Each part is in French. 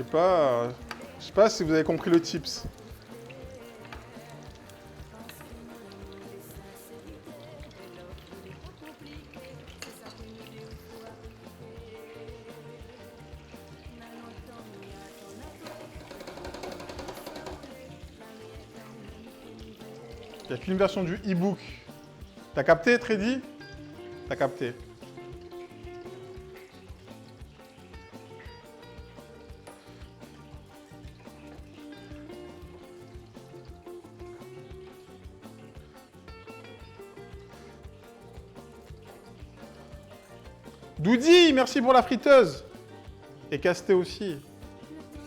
Je sais pas si vous avez compris le tips. Il n'y a qu'une version du e-book. T'as capté, Treddy? T'as capté. Doudi, merci pour la friteuse. Et Casté aussi.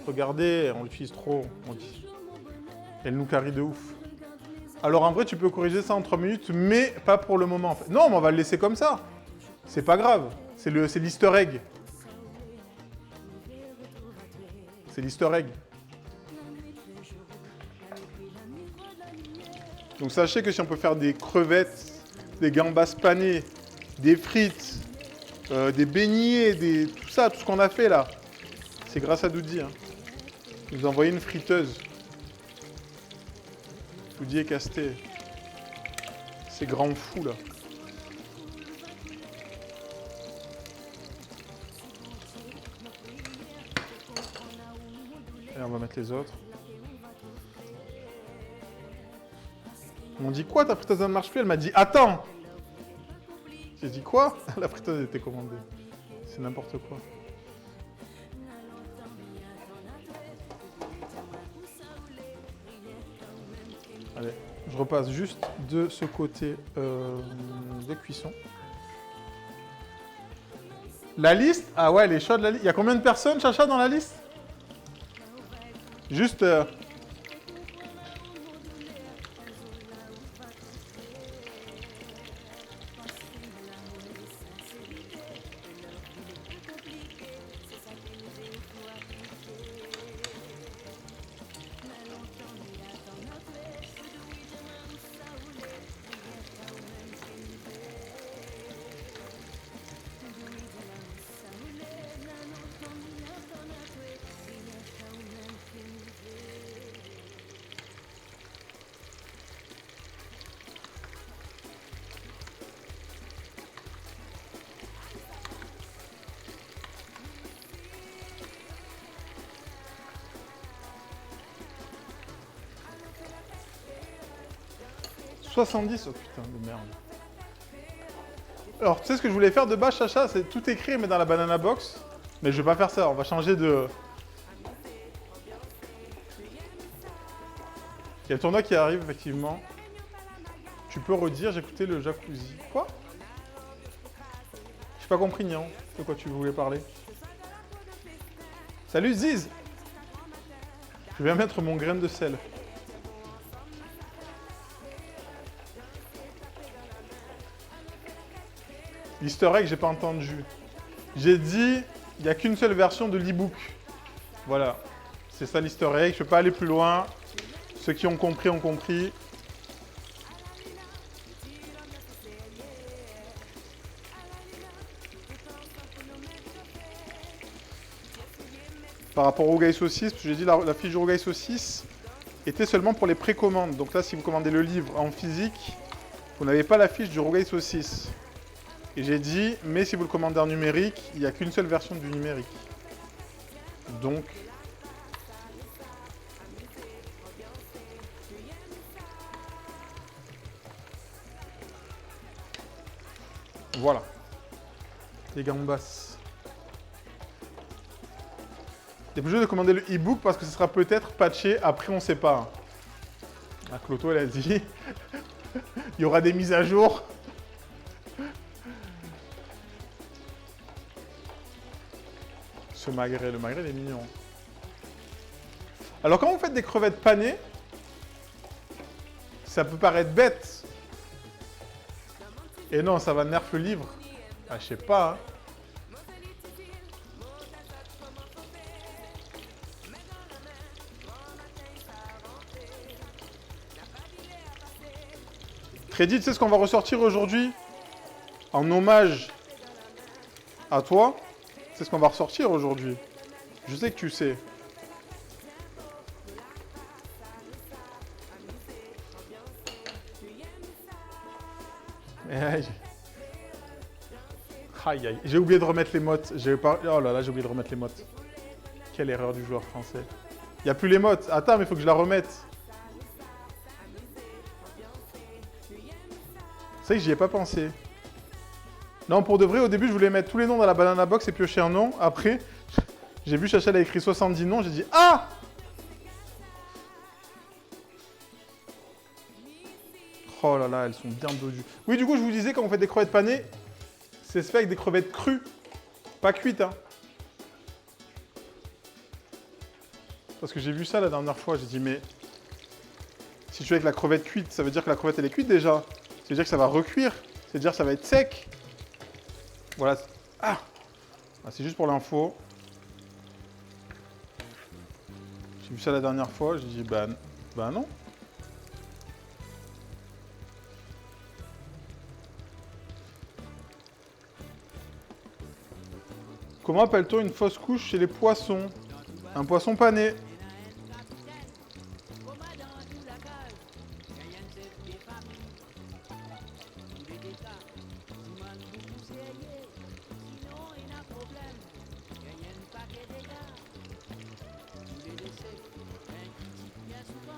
Regardez, on l'utilise trop. Elle nous carie de ouf. Alors en vrai, tu peux corriger ça en 3 minutes, mais pas pour le moment. En fait. Non, mais on va le laisser comme ça. C'est pas grave. C'est l'easter egg. C'est l'easter egg. Donc sachez que si on peut faire des crevettes, des gambas panées, des frites, des beignets, tout ça, tout ce qu'on a fait là, c'est grâce à Doudi. Hein. Il nous a envoyé une friteuse. Doudi est Casté. C'est grand fou là. Et on va mettre les autres. On dit quoi, ta friteuse ne marche plus? Elle m'a dit attends. J'ai dit quoi? La friteuse était commandée. C'est n'importe quoi. Allez, je repasse juste de ce côté de cuisson. La liste? Ah ouais, elle est chaude la liste. Il y a combien de personnes, Chacha, dans la liste? Juste... « 70 », oh putain de merde. Alors, tu sais ce que je voulais faire de base, Chacha? C'est tout écrire, mais dans la banana box. Mais je vais pas faire ça, on va changer de... Il y a le tournoi qui arrive, effectivement. Tu peux redire, j'ai écouté le jacuzzi. Quoi? J'ai pas compris, Nian, de quoi tu voulais parler. Salut, Ziz! Je viens mettre mon grain de sel. L'easter egg, j'ai pas entendu. J'ai dit, il n'y a qu'une seule version de l'e-book. Voilà. C'est ça l'easter egg. Je peux pas aller plus loin. Ceux qui ont compris, ont compris. Par rapport au Rougail Saucisse, parce que j'ai dit la fiche du Rougail Saucisse était seulement pour les précommandes. Donc là, si vous commandez le livre en physique, vous n'avez pas la fiche du Rougail Saucisse. Et j'ai dit, mais si vous le commandez en numérique, il n'y a qu'une seule version du numérique. Donc... voilà. Les gambas. Il est obligé de commander le e-book parce que ce sera peut-être patché. Après, on ne sait pas. La Cloto, elle a dit, il y aura des mises à jour. Ce magret, le magret il est mignon. Alors quand vous faites des crevettes panées, ça peut paraître bête. Et non, ça va nerf le livre. Ah, je sais pas. Hein. Freddy, tu sais ce qu'on va ressortir aujourd'hui? En hommage à toi, c'est ce qu'on va ressortir aujourd'hui. Je sais que tu sais. Aïe, aïe. J'ai oublié de remettre les mottes. Oh là là, j'ai oublié de remettre les mottes. Quelle erreur du joueur français. Il n'y a plus les mottes. Attends, mais il faut que je la remette. C'est vrai que j'y ai pas pensé. Non, pour de vrai, au début, je voulais mettre tous les noms dans la banana box et piocher un nom. Après, j'ai vu Chacha a écrit 70 noms. J'ai dit « Ah !» Oh là là, elles sont bien dodues. Oui, du coup, je vous disais, quand on fait des crevettes panées, c'est fait avec des crevettes crues. Pas cuites, hein. Parce que j'ai vu ça la dernière fois, j'ai dit, mais si tu fais avec la crevette cuite, ça veut dire que la crevette, elle est cuite déjà. Ça veut dire que ça va recuire. Ça veut dire que ça va être sec. Voilà. Ah, c'est juste pour l'info. J'ai vu ça la dernière fois, j'ai dit, bah non. Comment appelle-t-on une fausse couche chez les poissons? Un poisson pané.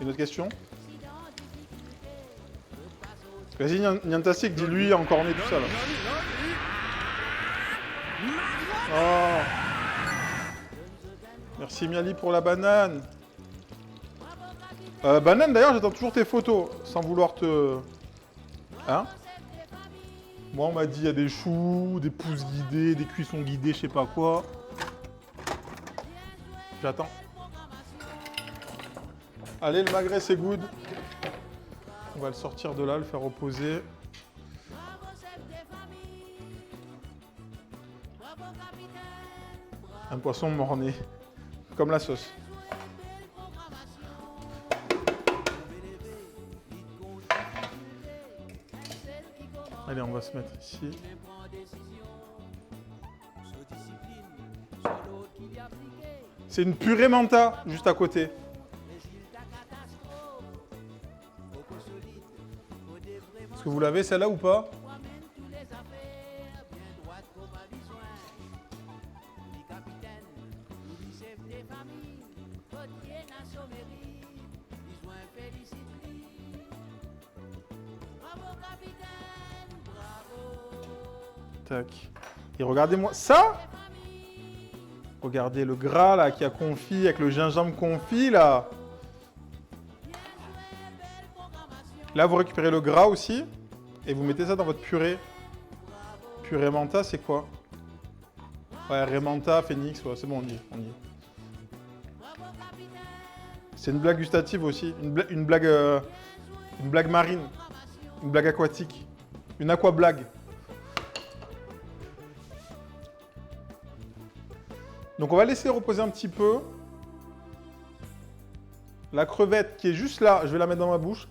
Une autre question? Vas-y, Niantastic, dis-lui encore né tout ça là. Oh. Merci Miali pour la banane. Banane d'ailleurs, j'attends toujours tes photos, sans vouloir te... Hein? Moi on m'a dit il y a des choux, des pouces guidés, des cuissons guidées, je sais pas quoi. J'attends. Allez, le magret c'est good. On va le sortir de là, le faire reposer. Un poisson mort-né, comme la sauce. Allez, on va se mettre ici. C'est une purée menta, juste à côté. Est-ce que vous l'avez celle-là ou pas? Tac. Et regardez-moi ça. Regardez le gras là qui a confit avec le gingembre confit là. Là vous récupérez le gras aussi et vous mettez ça dans votre purée. Purée menta c'est quoi? Ouais, Remanta, Phoenix, ouais, c'est bon, on y est. C'est une blague gustative aussi, une blague marine, une blague aquatique, une aquablague. Donc on va laisser reposer un petit peu. La crevette qui est juste là, je vais la mettre dans ma bouche.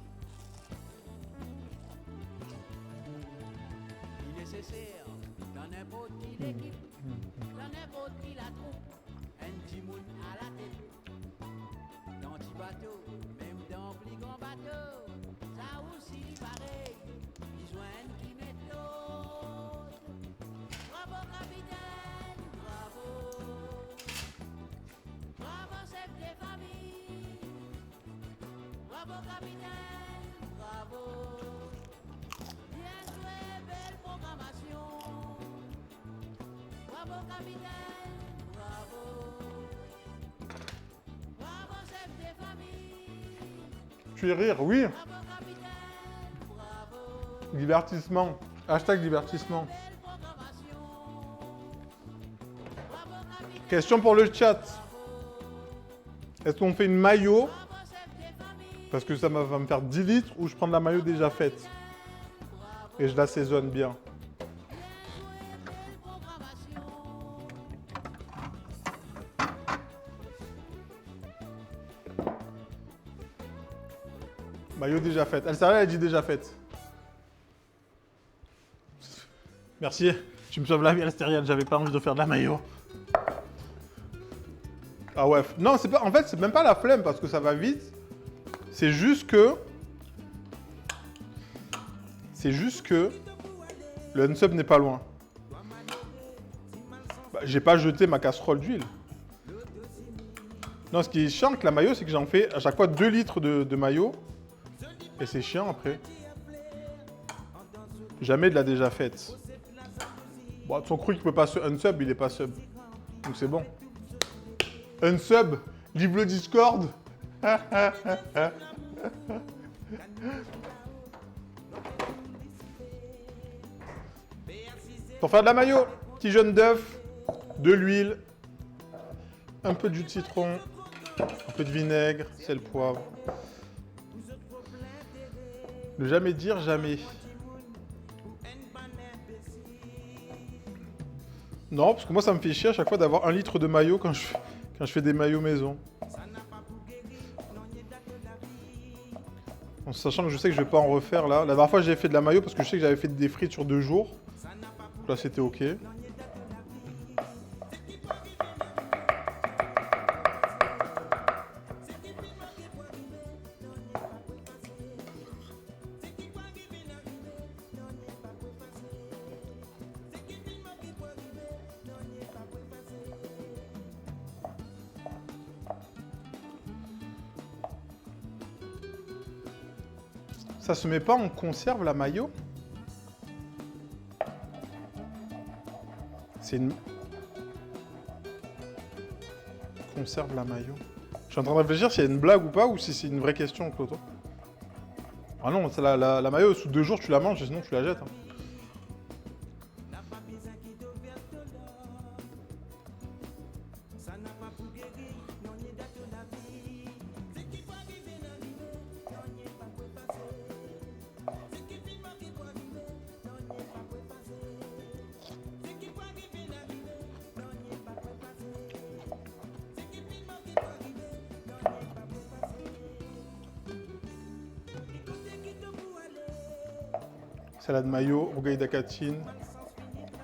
Tu es rire, oui. Divertissement. Hashtag divertissement. Question pour le chat. Est-ce qu'on fait une maillot? Parce que ça va me faire 10 litres ou je prends de la maillot déjà faite. Et je l'assaisonne bien. Maillot déjà faite. Elle s'arrête, elle dit déjà faite. Merci, tu me sauves la vie à l'astérienne, j'avais pas envie de faire de la maillot. Ah ouais, non, c'est pas. En fait, c'est même pas la flemme parce que ça va vite. C'est juste que. Le unsub n'est pas loin. Bah, j'ai pas jeté ma casserole d'huile. Non, ce qui est chiant avec la mayo, c'est que j'en fais à chaque fois 2 litres de mayo. Et c'est chiant après. Jamais de la déjà faite. Bon, ton cru qui peut pas se unsub, il est pas sub. Donc c'est bon. Unsub, livre le Discord. Pour faire de la mayo, petit jaune d'œuf, de l'huile, un peu de jus de citron, un peu de vinaigre, sel, poivre. Ne jamais dire jamais. Non, parce que moi ça me fait chier à chaque fois d'avoir 1 litre de mayo quand je fais des maillots maison. En sachant que je sais que je vais pas en refaire là. La dernière fois j'ai fait de la mayo parce que je sais que j'avais fait des frites sur 2 jours. Donc là c'était ok. Ça se met pas en conserve la mayo? C'est une... Conserve la mayo. Je suis en train de réfléchir s'il y a une blague ou pas, ou si c'est une vraie question, Cloto. Ah non, la mayo, sous 2 jours tu la manges, sinon tu la jettes. Hein. Salade mayo, rougail d'acatine.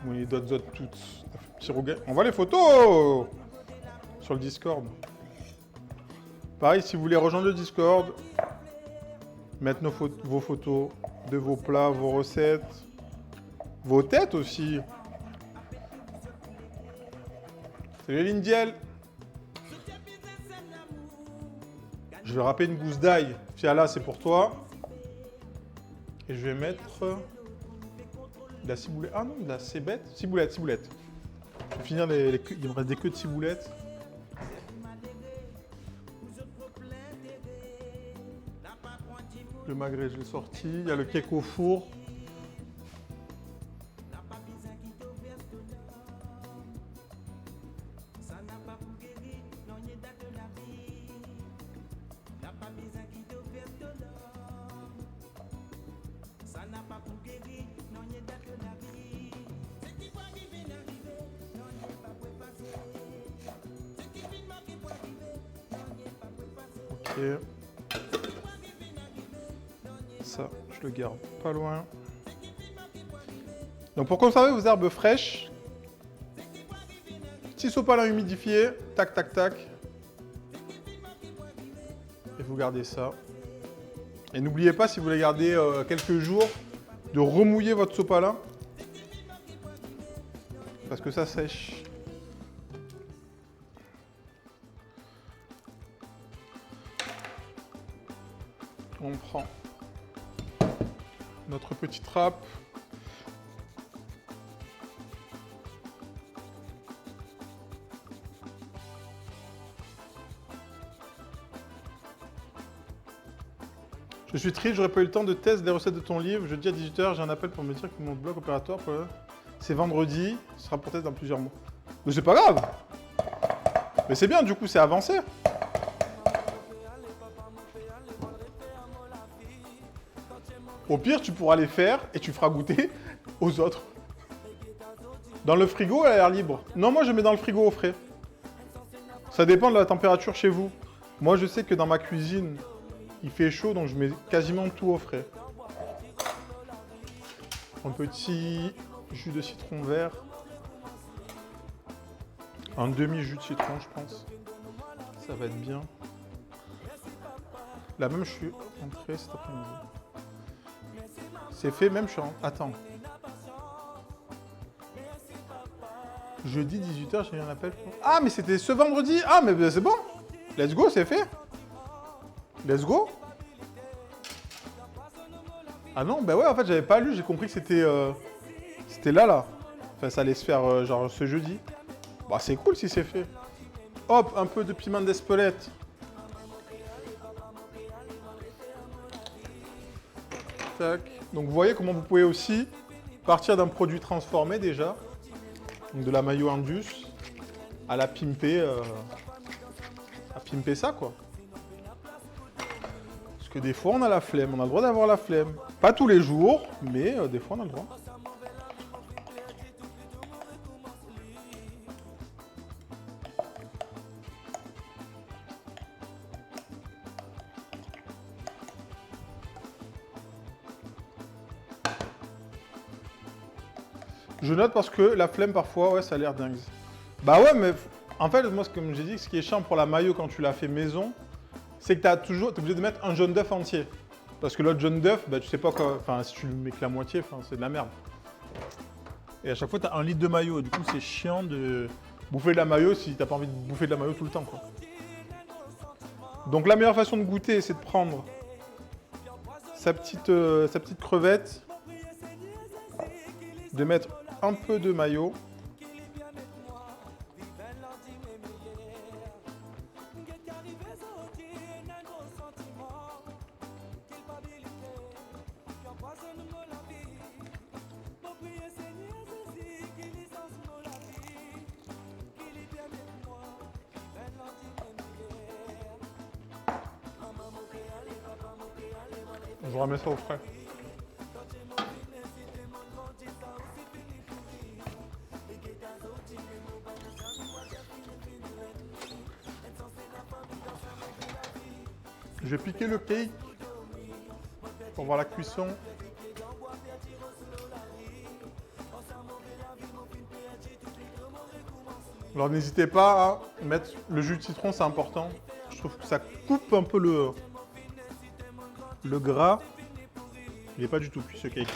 Oui, d'autres toutes. Petit rougail. On voit les photos sur le Discord. Pareil, si vous voulez rejoindre le Discord, mettre vos photos de vos plats, vos recettes, vos têtes aussi. Salut Lindiel. Je vais râper une gousse d'ail. Fiala, c'est pour toi. Et je vais mettre de la ciboulette. Ah non, de la cébette. Ciboulette. Je vais finir il me reste des queues de ciboulette. Le magret, je l'ai sorti. Il y a le cake au four. Ok. Ça, je le garde pas loin. Donc pour conserver vos herbes fraîches, petit sopalin humidifié, tac, tac, tac. Et vous gardez ça. Et n'oubliez pas, si vous voulez garder quelques jours, de remouiller votre sopalin. Parce que ça sèche. On prend notre petite râpe. Je suis triste, j'aurais pas eu le temps de tester les recettes de ton livre. Jeudi à 18 h, j'ai un appel pour me dire que mon bloc opératoire, c'est vendredi. Ce sera peut-être dans plusieurs mois. Mais c'est pas grave. Mais c'est bien, du coup, c'est avancé. Au pire, tu pourras les faire et tu feras goûter aux autres. Dans le frigo, elle a l'air libre. Non, moi, je mets dans le frigo au frais. Ça dépend de la température chez vous. Moi, je sais que dans ma cuisine, il fait chaud, donc je mets quasiment tout au frais. Un petit jus de citron vert. Un demi-jus de citron, je pense. Ça va être bien. Là même, je suis entré cet après-midi. C'est fait, même je suis en... Attends. Jeudi 18h, j'ai eu un appel. Ah, mais c'était ce vendredi. Ah, mais c'est bon. Let's go, c'est fait. Let's go. Ah non, bah ouais, en fait, j'avais pas lu. J'ai compris que c'était c'était là. Enfin, ça allait se faire genre ce jeudi. Bah, c'est cool si c'est fait. Hop, un peu de piment d'Espelette. Tac. Donc, vous voyez comment vous pouvez aussi partir d'un produit transformé déjà. Donc, de la mayo Indus à la pimper. À pimper ça, quoi. Parce que des fois, on a la flemme. On a le droit d'avoir la flemme. Pas tous les jours, mais des fois, on a le droit. Je note parce que la flemme, parfois, ouais, ça a l'air dingue. Bah ouais, mais en fait, moi, comme j'ai dit, ce qui est chiant pour la mayo quand tu l'as fait maison, c'est que t'es obligé de mettre un jaune d'œuf entier. Parce que l'autre jaune d'œuf, bah tu sais pas quoi. Enfin, si tu le mets que la moitié, c'est de la merde. Et à chaque fois, t'as 1 litre de mayo. Du coup, c'est chiant de bouffer de la mayo si t'as pas envie de bouffer de la mayo tout le temps, quoi. Donc, la meilleure façon de goûter, c'est de prendre sa petite crevette, de mettre un peu de mayo. Je vous remets ça au frais. Je vais piquer le cake pour voir la cuisson. Alors n'hésitez pas à mettre le jus de citron, c'est important. Je trouve que ça coupe un peu le gras. Il n'est pas du tout cuit ce cake.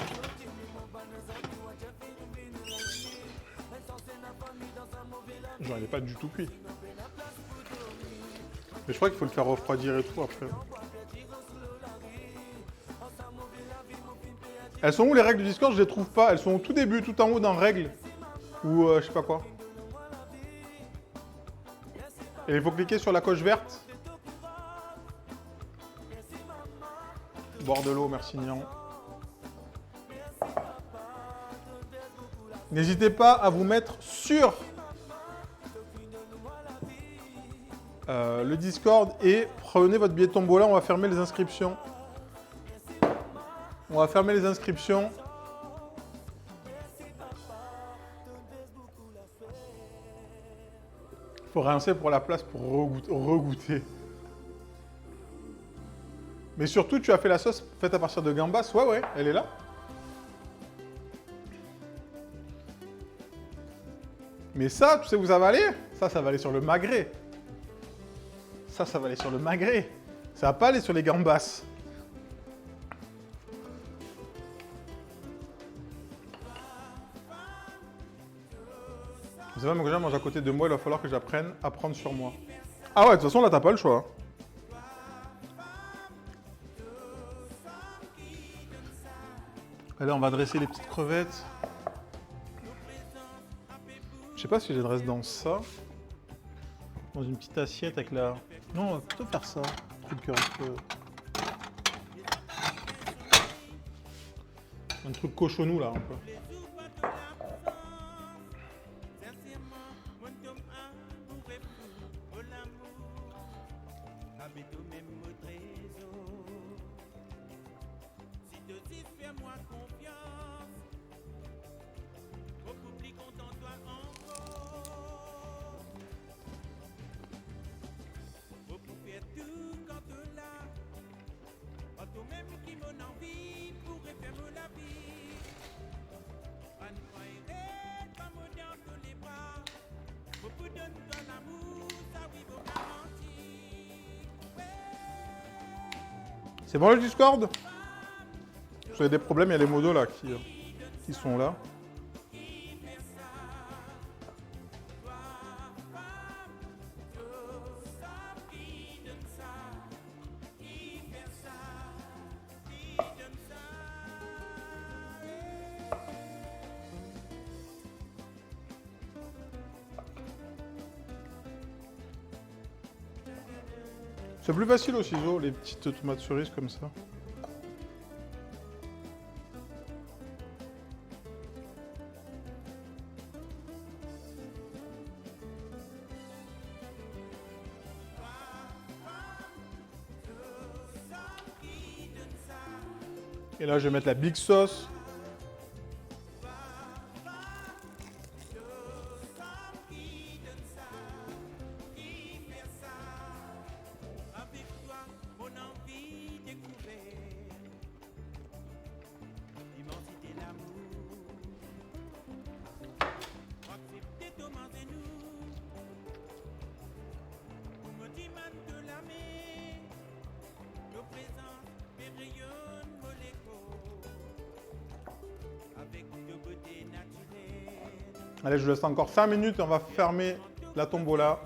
Genre il n'est pas du tout cuit. Mais je crois qu'il faut le faire refroidir et tout après. Elles sont où les règles du Discord? Je les trouve pas. Elles sont au tout début, tout en haut dans règles. Ou je sais pas quoi. Et il faut cliquer sur la coche verte. Boire de l'eau, merci Nian. N'hésitez pas à vous mettre sur le Discord et prenez votre billet tombola, on va fermer les inscriptions. On va fermer les inscriptions. Faut rincer pour la place pour regoûter. Mais surtout, tu as fait la sauce faite à partir de gambas. Ouais, elle est là. Mais ça, tu sais où ça va aller? Ça va aller sur le magret. Ça va aller sur le magret. Ça va pas aller sur les gambas. Vous savez, mon gars mange à côté de moi, il va falloir que j'apprenne à prendre sur moi. Ah ouais, de toute façon, là, t'as pas le choix. Allez, on va dresser les petites crevettes. Je sais pas si je les dresse dans ça. Dans une petite assiette avec la... Non, on va plutôt faire ça. Un truc cochonou, là, un peu. C'est bon le Discord? Si vous avez des problèmes, il y a les modos là qui sont là. C'est plus facile au ciseau, les petites tomates cerises comme ça. Et là, je vais mettre la big sauce. Allez, je laisse encore 5 minutes et on va fermer la tombola.